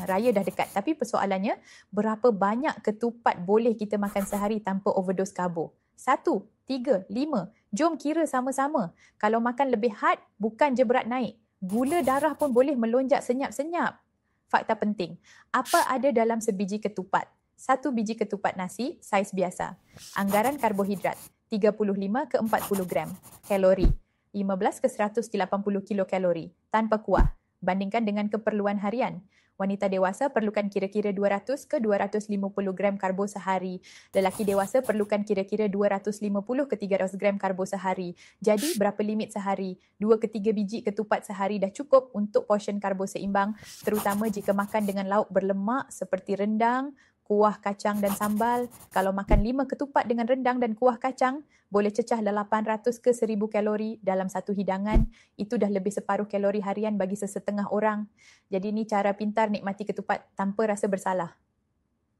Raya dah dekat. Tapi persoalannya, berapa banyak ketupat boleh kita makan sehari tanpa overdose karbo? 1, 3, 5. Jom kira sama-sama. Kalau makan lebih had, bukan je berat naik. Gula darah pun boleh melonjak senyap-senyap. Fakta penting. Apa ada dalam sebiji ketupat? 1 biji ketupat nasi, saiz biasa. Anggaran karbohidrat, 35 ke 40 gram. Kalori, 15 ke 180 kilokalori. Tanpa kuah. Bandingkan dengan keperluan harian. Wanita dewasa perlukan kira-kira 200 ke 250 gram karbo sehari. Lelaki dewasa perlukan kira-kira 250 ke 300 gram karbo sehari. Jadi, berapa limit sehari? 2 ke 3 biji ketupat sehari dah cukup untuk portion karbo seimbang, terutama jika makan dengan lauk berlemak seperti rendang, kuah kacang dan sambal. Kalau makan 5 ketupat dengan rendang dan kuah kacang, boleh cecah 800 ke 1000 kalori dalam satu hidangan. Itu dah lebih separuh kalori harian bagi sesetengah orang. Jadi ni cara pintar nikmati ketupat tanpa rasa bersalah.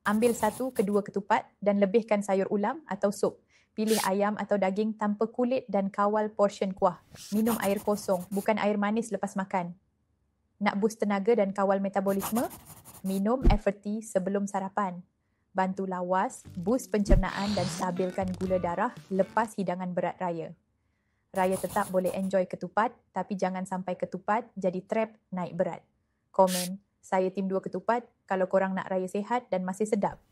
Ambil 1 ke 2 ketupat dan lebihkan sayur ulam atau sup. Pilih ayam atau daging tanpa kulit dan kawal portion kuah. Minum air kosong, bukan air manis lepas makan. Nak boost tenaga dan kawal metabolisme? Minum Evertea sebelum sarapan. Bantu lawas, boost pencernaan dan stabilkan gula darah lepas hidangan berat raya. Raya tetap boleh enjoy ketupat, tapi jangan sampai ketupat jadi trap naik berat. Komen, saya tim 2 ketupat kalau korang nak raya sihat dan masih sedap.